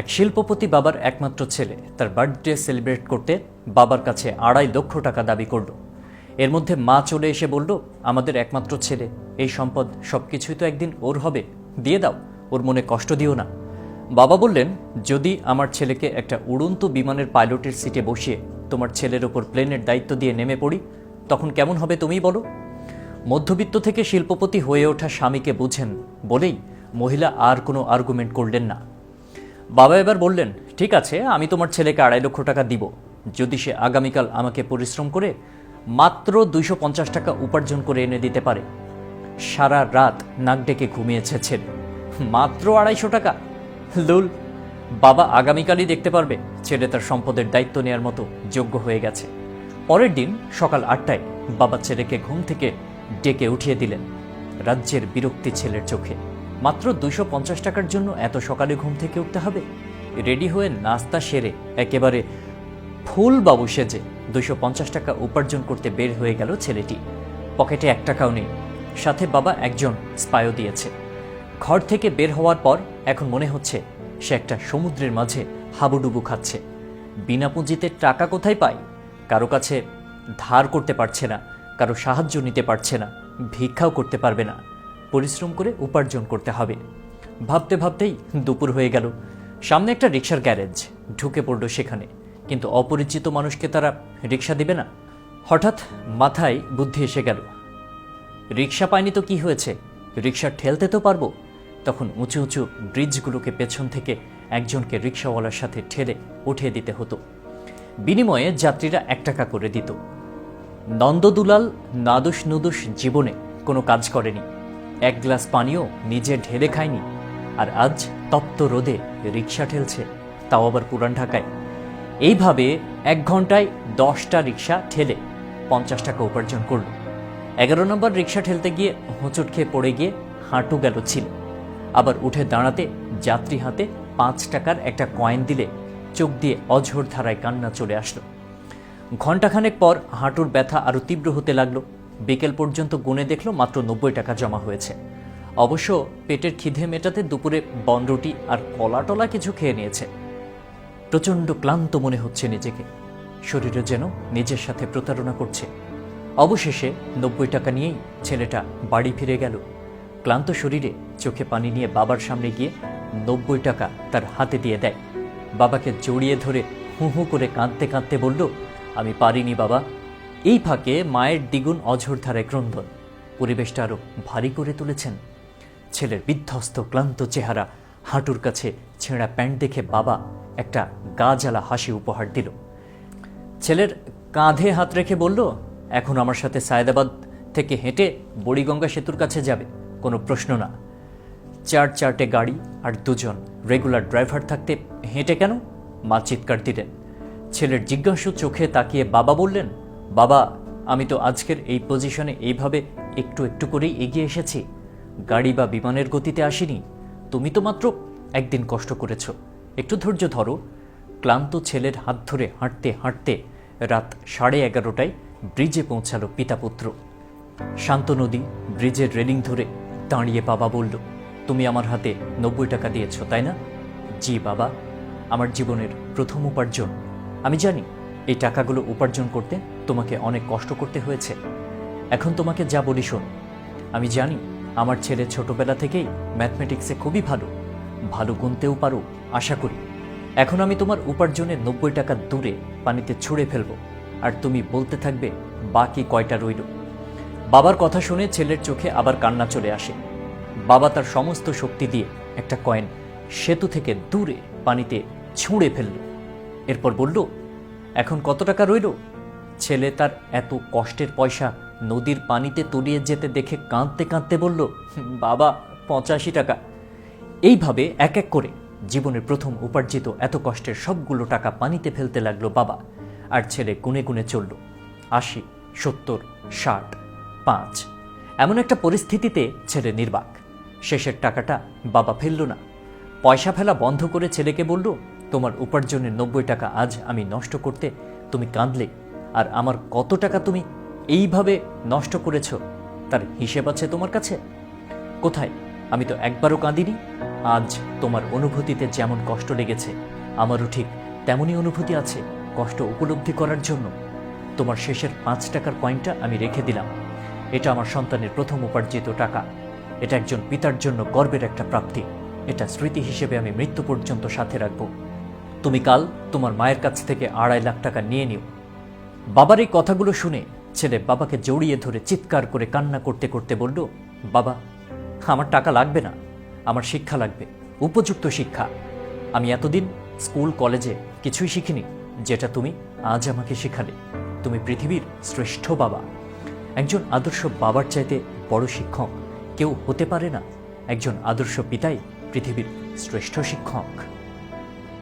এক শিল্পপতি বাবার একমাত্র ছেলে তার বার্থডে সেলিব্রেট করতে বাবার কাছে 2.5 লক্ষ টাকা দাবি করল। এর মধ্যে মা চলে এসে বলল, আমাদের একমাত্র ছেলে, এই সম্পদ সবকিছুই তো একদিন ওর হবে, দিয়ে দাও, ওর মনে কষ্ট দিও না। বাবা বললেন, যদি আমার ছেলেকে একটা উড়ন্ত বিমানের পাইলটের সিটে বসিয়ে তোমার ছেলের ওপর প্লেনের দায়িত্ব দিয়ে নেমে পড়ি, তখন কেমন হবে তুমিই বলো। মধ্যবিত্ত থেকে শিল্পপতি হয়ে ওঠা স্বামীকে বুঝেন বলেই মহিলা আর কোনো আর্গুমেন্ট করলেন না। বাবা এবার বললেন, ঠিক আছে, আমি তোমার ছেলেকে 2.5 লক্ষ টাকা দিব, যদি সে আগামীকাল আমাকে পরিশ্রম করে মাত্র 250 টাকা উপার্জন করে এনে দিতে পারে। সারা রাত নাক ডেকে ঘুমিয়েছে ছেলে। মাত্র 250 টাকা? লুল। বাবা আগামীকালই দেখতে পারবে ছেলে তার সম্পদের দায়িত্ব নেওয়ার মতো যোগ্য হয়ে গেছে। পরের দিন সকাল 8টায় বাবা ছেলেকে ঘুম থেকে ডেকে উঠিয়ে দিলেন। রাজ্যের বিরক্তি ছেলের চোখে। মাত্র 250 টাকার জন্য এত সকালে ঘুম থেকে উঠতে হবে? রেডি হয়ে নাস্তা সেরে একেবারে ফুল বাবু সেজে 250 টাকা উপার্জন করতে বের হয়ে গেল ছেলেটি। পকেটে 1 টাকাও নেই, সাথে বাবা একজন স্পাইও দিয়েছে। ঘর থেকে বের হওয়ার পর এখন মনে হচ্ছে সে একটা সমুদ্রের মাঝে হাবুডুবু খাচ্ছে। বিনা পুঁজিতে টাকা কোথায় পায়? কারো কাছে ধার করতে পারছে না, কারো সাহায্য নিতে পারছে না, ভিক্ষাও করতে পারবে না। পরিশ্রম করে উপার্জন করতে হবে। ভাবতে ভাবতেই দুপুর হয়ে গেল। সামনে একটা রিকশার গ্যারেজ, ঢুকে পড়ল সেখানে। কিন্তু অপরিচিত মানুষকে তারা রিকশা দেবে না। হঠাৎ মাথায় বুদ্ধি এসে গেল, রিকশা পাইনি তো কি হয়েছে, রিকশা ঠেলতে তো পারবো। তখন উঁচু উঁচু ব্রিজগুলোকে পেছন থেকে একজনকে রিকশাওয়ালার সাথে ঠেলে উঠিয়ে দিতে হতো। বিনিময়ে যাত্রীরা 1 টাকা করে দিত। নন্দদুলাল নাদুস নুদুস জীবনে কোনো কাজ করেনি, 1 গ্লাস পানিও নিজে ঢেলে খায়নি, আর আজ তপ্ত রোদে রিকশা ঠেলছে, তাও আবার পুরান ঢাকায়। এইভাবে 1 ঘন্টায় 10টা রিকশা ঠেলে 50 টাকা উপার্জন করল। 11 নম্বর রিকশা ঠেলতে গিয়ে হোঁচট খেয়ে পড়ে গিয়ে হাঁটু গেল ছিল। আবার উঠে দাঁড়াতে যাত্রী হাতে 5 টাকার একটা কয়েন দিলে চোখ দিয়ে অঝোর ধারায় কান্না চলে আসলো। ঘণ্টাখানেক পর হাঁটুর ব্যথা আরও তীব্র হতে লাগলো। বিকেল পর্যন্ত গুনে দেখলো মাত্র 90 টাকা জমা হয়েছে। অবশ্য পেটের খিদে মেটাতে দুপুরে বনরুটি আর কলা-টলা কিছু খেয়ে নিয়েছে। প্রচণ্ড ক্লান্ত মনে হচ্ছে নিজেকে, শরীরে যেন নিজের সাথে প্রতারণা করছে। অবশেষে 90 টাকা নিয়েই ছেলেটা বাড়ি ফিরে গেল। ক্লান্ত শরীরে চোখে পানি নিয়ে বাবার সামনে গিয়ে 90 টাকা তার হাতে দিয়ে দেয়। বাবাকে জড়িয়ে ধরে হু হু করে কাঁদতে কাঁদতে বলল, আমি পারিনি বাবা। এই ফাঁকে মায়ের দ্বিগুণ অঝোর ধারায় ক্রন্দন পরিবেশটা আরও ভারী করে তুলেছেন। ছেলের বিধ্বস্ত ক্লান্ত চেহারা, হাঁটুর কাছে ছেঁড়া প্যান্ট দেখে বাবা একটা গা জ্বালা হাসি উপহার দিল। ছেলের কাঁধে হাত রেখে বলল, এখন আমার সাথে সায়েদাবাদ থেকে হেঁটে বুড়িগঙ্গা সেতুর কাছে যাবে, কোনো প্রশ্ন না। 4 গাড়ি আর 2জন রেগুলার ড্রাইভার থাকতে হেঁটে কেন? মা চিৎকার দিলেন। ছেলের জিজ্ঞাসু চোখে তাকিয়ে বাবা বললেন, বাবা, আমি তো আজকের এই পজিশনে এইভাবে একটু একটু করেই এগিয়ে এসেছি, গাড়ি বা বিমানের গতিতে আসিনি। তুমি তো মাত্র একদিন কষ্ট করেছ, একটু ধৈর্য ধরো। ক্লান্ত ছেলের হাত ধরে হাঁটতে হাঁটতে রাত 11:30টায় ব্রিজে পৌঁছালো পিতা পুত্র। শান্ত নদী, ব্রিজের রেলিং ধরে দাঁড়িয়ে বাবা বলল, তুমি আমার হাতে 90 টাকা দিয়েছ, তাই না? জি বাবা, আমার জীবনের প্রথম উপার্জন। আমি জানি এই টাকাগুলো উপার্জন করতে তোমাকে অনেক কষ্ট করতে হয়েছে। এখন তোমাকে যা বলি শোন। আমি জানি আমার ছেলে ছোটবেলা থেকেই ম্যাথমেটিক্সে খুবই ভালো, ভালো গুনতেও পারো আশা করি। এখন আমি তোমার উপার্জনের 90 টাকা দূরে পানিতে ছুঁড়ে ফেলবো, আর তুমি বলতে থাকবে বাকি কয়টা রইল। বাবার কথা শুনে ছেলের চোখে আবার কান্না চলে আসে। বাবা তার সমস্ত শক্তি দিয়ে একটা কয়েন সেতু থেকে দূরে পানিতে ছুঁড়ে ফেলল। এরপর বলল, এখন কত টাকা রইল? ছেলে তার এত কষ্টের পয়সা নদীর পানিতে তলিয়ে যেতে দেখে কাঁদতে কাঁদতে বলল, বাবা 85 টাকা। এইভাবে এক এক করে জীবনের প্রথম উপার্জিত এত কষ্টের সবগুলো টাকা পানিতে ফেলতে লাগলো বাবা। আর ছেলে গুনে গুনে চলল, 80, 70, 60, 5। এমন একটা পরিস্থিতিতে ছেলে নির্বাক। শেষের টাকাটা বাবা ফেলল না, পয়সা ফেলা বন্ধ করে ছেলেকে বলল, তোমার উপার্জনের 90 টাকা আজ আমি নষ্ট করতে তুমি কাঁদলে, আর আমার কত টাকা তুমি এইভাবে নষ্ট করেছ তার হিসেব আছে তোমার কাছে? কোথায়? আমি তো একবারও কাঁদিনি। আজ তোমার অনুভূতিতে যেমন কষ্ট লেগেছে, আমারও ঠিক তেমনই অনুভূতি আছে কষ্ট উপলব্ধি করার জন্য। তোমার শেষের 5 টাকার কয়েনটা আমি রেখে দিলাম। এটা আমার সন্তানের প্রথম উপার্জিত টাকা। এটা একজন পিতার জন্য গর্বের একটা প্রাপ্তি। এটা স্মৃতি হিসেবে আমি মৃত্যু পর্যন্ত সাথে রাখব। তুমি কাল তোমার মায়ের কাছ থেকে 2.5 লাখ টাকা নিয়ে নিও। বাবার এই কথাগুলো শুনে ছেলে বাবাকে জড়িয়ে ধরে চিৎকার করে কান্না করতে করতে বলল, বাবা, আমার টাকা লাগবে না, আমার শিক্ষা লাগবে, উপযুক্ত শিক্ষা। আমি এতদিন স্কুল কলেজে কিছুই শিখিনি, যেটা তুমি আজ আমাকে শেখালে। তুমি পৃথিবীর শ্রেষ্ঠ বাবা। একজন আদর্শ বাবার চাইতে বড় শিক্ষক কেউ হতে পারে না। একজন আদর্শ পিতাই পৃথিবীর শ্রেষ্ঠ শিক্ষক।